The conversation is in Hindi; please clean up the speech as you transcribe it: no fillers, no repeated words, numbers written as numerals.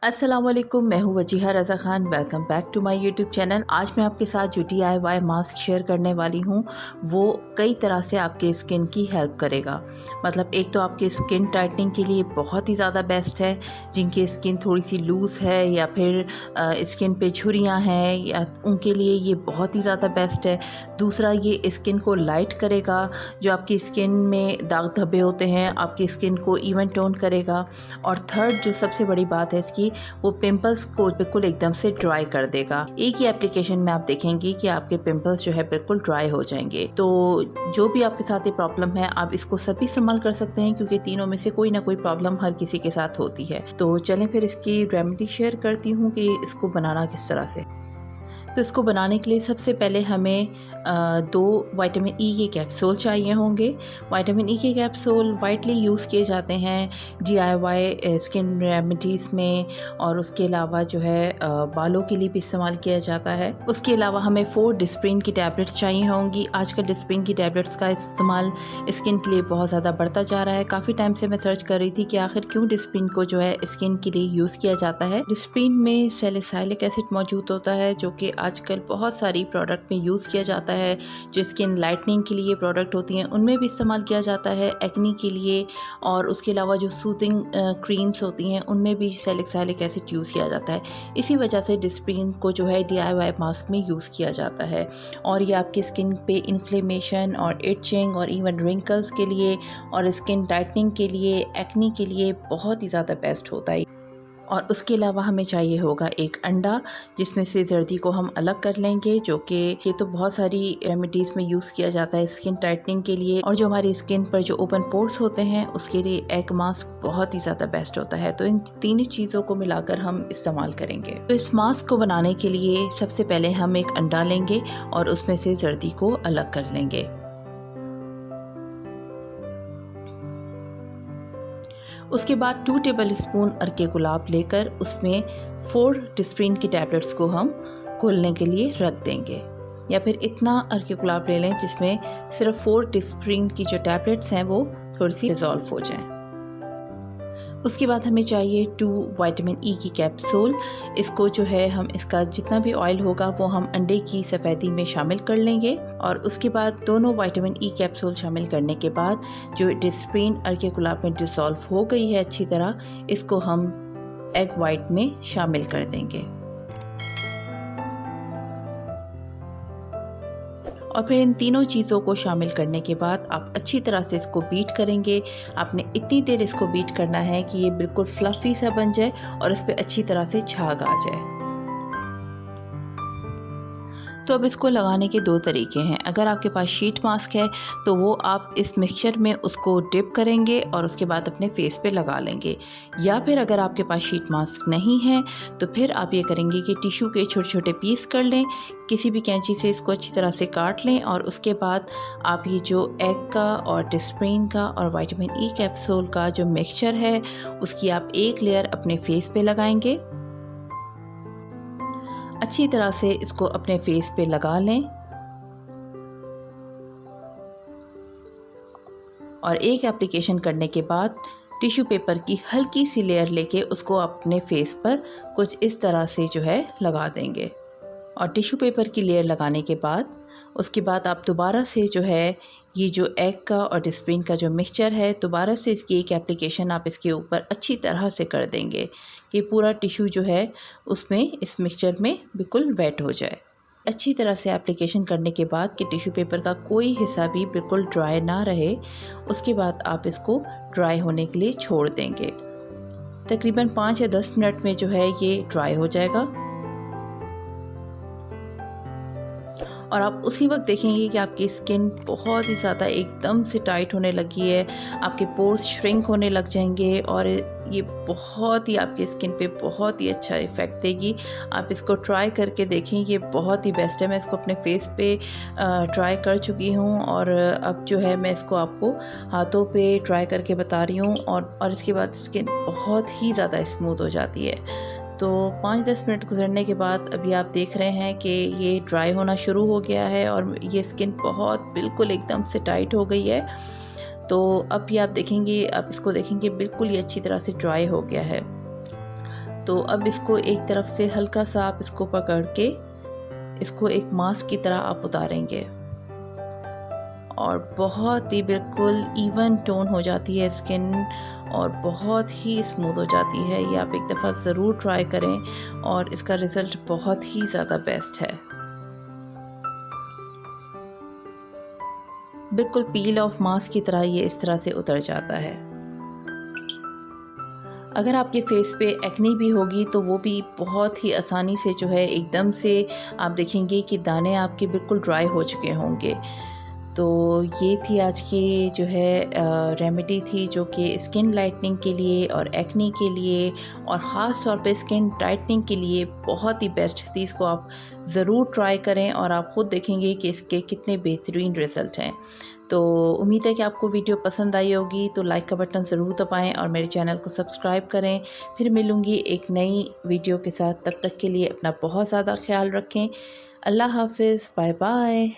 अस्सलामुअलैकुम, मैं हूँ Wajiha Raza Khan. Welcome back to my YouTube channel. आज मैं आपके साथ जो DIY मास्क शेयर करने वाली हूँ वो कई तरह से आपके स्किन की हेल्प करेगा। मतलब एक तो आपके स्किन टाइटनिंग के लिए बहुत ही ज़्यादा बेस्ट है, जिनकी स्किन थोड़ी सी लूज़ है या फिर स्किन पे झुर्रियाँ हैं या उनके लिए ये बहुत ही ज़्यादा बेस्ट है। दूसरा, ये स्किन को लाइट करेगा, जो आपकी स्किन में दाग धब्बे होते हैं आपकी स्किन को इवन टोन करेगा। और थर्ड जो सबसे बड़ी बात है इसकी, वो पिंपल्स को बिल्कुल एकदम से ड्राई कर देगा। एक ही एप्लीकेशन में आप देखेंगे कि आपके पिंपल्स जो है बिल्कुल ड्राई हो जाएंगे। तो जो भी आपके साथ ये प्रॉब्लम है, आप इसको सभी इस्तेमाल कर सकते हैं, क्योंकि तीनों में से कोई ना कोई प्रॉब्लम हर किसी के साथ होती है। तो चलें फिर इसकी रेमेडी शेयर करती हूँ कि इसको बनाना किस तरह से। तो इसको बनाने के लिए सबसे पहले हमें 2 विटामिन ई के कैप्सूल चाहिए होंगे। विटामिन ई के कैप्सूल वाइडली यूज़ किए जाते हैं DIY स्किन रेमेडीज़ में, और उसके अलावा जो है बालों के लिए भी इस्तेमाल किया जाता है। उसके अलावा हमें 4 डिस्प्रिन की टैबलेट्स चाहिए होंगी। आजकल डिस्प्रिन की टैबलेट्स का इस्तेमाल स्किन के लिए बहुत ज़्यादा बढ़ता जा रहा है। काफ़ी टाइम से मैं सर्च कर रही थी कि आखिर क्यों डिस्प्रिन को जो है स्किन के लिए यूज़ किया जाता है। डिस्प्रिन में सैलिसाइलिक एसिड मौजूद होता है, जो कि आजकल बहुत सारी प्रोडक्ट में यूज़ किया जाता है। जो स्किन लाइटनिंग के लिए प्रोडक्ट होती हैं उनमें भी इस्तेमाल किया जाता है, एक्नी के लिए, और उसके अलावा जो सूथिंग क्रीम्स होती हैं उनमें भी सैलिसाइलिक एसिड यूज़ किया जाता है। इसी वजह से डिस्प्रिन को जो है DIY मास्क में यूज़ किया जाता है। और ये आपकी स्किन पे इन्फ्लेमेशन और इचिंग और इवन रिंकल्स के लिए और स्किन टाइटनिंग के लिए, एक्नी के लिए बहुत ही ज़्यादा बेस्ट होता है। और उसके अलावा हमें चाहिए होगा एक अंडा, जिसमें से जर्दी को हम अलग कर लेंगे, जो कि ये तो बहुत सारी रेमेडीज़ में यूज़ किया जाता है स्किन टाइटनिंग के लिए। और जो हमारी स्किन पर जो ओपन पोर्स होते हैं उसके लिए एग मास्क बहुत ही ज़्यादा बेस्ट होता है। तो इन तीनों चीज़ों को मिलाकर हम इस्तेमाल करेंगे। तो इस मास्क को बनाने के लिए सबसे पहले हम एक अंडा लेंगे और उसमें से जर्दी को अलग कर लेंगे। उसके बाद 2 टेबलस्पून अर्के गुलाब लेकर उसमें 4 डिस्प्रिन की टैबलेट्स को हम घोलने के लिए रख देंगे। या फिर इतना अर्के गुलाब ले लें जिसमें सिर्फ 4 डिस्प्रिन की जो टैबलेट्स हैं वो थोड़ी सी डिज़ोल्व हो जाएं। उसके बाद हमें चाहिए 2 विटामिन ई की कैप्सूल। इसको जो है हम इसका जितना भी ऑयल होगा वो हम अंडे की सफ़ेदी में शामिल कर लेंगे। और उसके बाद दोनों विटामिन ई कैप्सूल शामिल करने के बाद जो डिस्प्रिन अर्के गुलाब में डिज़ोल्व हो गई है अच्छी तरह, इसको हम एग वाइट में शामिल कर देंगे। और फिर इन तीनों चीज़ों को शामिल करने के बाद आप अच्छी तरह से इसको बीट करेंगे। आपने इतनी देर इसको बीट करना है कि ये बिल्कुल फ्लफ़ी सा बन जाए और इस पर अच्छी तरह से झाग आ जाए। तो अब इसको लगाने के 2 तरीके हैं। अगर आपके पास शीट मास्क है तो वो आप इस मिक्सचर में उसको डिप करेंगे और उसके बाद अपने फेस पे लगा लेंगे। या फिर अगर आपके पास शीट मास्क नहीं है तो फिर आप ये करेंगे कि टिश्यू के छोटे छोटे पीस कर लें, किसी भी कैंची से इसको अच्छी तरह से काट लें, और उसके बाद आप ये जो एग का और डिस्प्रिन का और विटामिन ई कैप्सूल का जो मिक्सचर है उसकी आप एक लेयर अपने फेस पे लगाएंगे। अच्छी तरह से इसको अपने फेस पे लगा लें और एक एप्लीकेशन करने के बाद टिश्यू पेपर की हल्की सी लेयर लेके उसको अपने फेस पर कुछ इस तरह से जो है लगा देंगे। और टिश्यू पेपर की लेयर लगाने के बाद उसके बाद आप दोबारा से जो है ये जो एग का और डिस्प्रिन का जो मिक्सचर है, दोबारा से इसकी एक एप्लीकेशन आप इसके ऊपर अच्छी तरह से कर देंगे कि पूरा टिश्यू जो है उसमें इस मिक्सचर में बिल्कुल वेट हो जाए। अच्छी तरह से एप्लीकेशन करने के बाद कि टिश्यू पेपर का कोई हिस्सा भी बिल्कुल ड्राई ना रहे, उसके बाद आप इसको ड्राई होने के लिए छोड़ देंगे। तकरीबन 5 या 10 मिनट में जो है ये ड्राई हो जाएगा। और आप उसी वक्त देखेंगे कि आपकी स्किन बहुत ही ज़्यादा एकदम से टाइट होने लगी है, आपके पोर्स श्रिंक होने लग जाएंगे और ये बहुत ही आपकी स्किन पे बहुत ही अच्छा इफ़ेक्ट देगी। आप इसको ट्राई करके देखें, ये बहुत ही बेस्ट है। मैं इसको अपने फेस पे ट्राई कर चुकी हूँ और अब जो है मैं इसको आपको हाथों पे ट्राई करके बता रही हूँ और इसके बाद स्किन बहुत ही ज़्यादा स्मूथ हो जाती है। तो 5-10 मिनट गुजरने के बाद अभी आप देख रहे हैं कि ये ड्राई होना शुरू हो गया है और ये स्किन बहुत बिल्कुल एकदम से टाइट हो गई है। तो अब ये आप देखेंगे, आप इसको देखेंगे बिल्कुल ये अच्छी तरह से ड्राई हो गया है। तो अब इसको एक तरफ से हल्का सा आप इसको पकड़ के इसको एक मास्क की तरह आप उतारेंगे और बहुत ही बिल्कुल इवन टोन हो जाती है स्किन और बहुत ही स्मूथ हो जाती है। ये आप एक दफ़ा ज़रूर ट्राई करें और इसका रिज़ल्ट बहुत ही ज़्यादा बेस्ट है। बिल्कुल पील ऑफ मास्क की तरह ये इस तरह से उतर जाता है। अगर आपके फेस पे एक्नी भी होगी तो वो भी बहुत ही आसानी से जो है एकदम से आप देखेंगे कि दाने आपके बिल्कुल ड्राई हो चुके होंगे। तो ये थी आज की जो है रेमेडी थी जो कि स्किन लाइटनिंग के लिए और एक्नी के लिए और ख़ास तौर पे स्किन टाइटनिंग के लिए बहुत ही बेस्ट थी। इसको आप ज़रूर ट्राई करें और आप ख़ुद देखेंगे कि इसके कितने बेहतरीन रिज़ल्ट हैं। तो उम्मीद है कि आपको वीडियो पसंद आई होगी, तो लाइक का बटन ज़रूर दबाएं और मेरे चैनल को सब्सक्राइब करें। फिर मिलूँगी एक नई वीडियो के साथ, तब तक के लिए अपना बहुत ज़्यादा ख्याल रखें। अल्लाह हाफ़िज़, बाय बाय।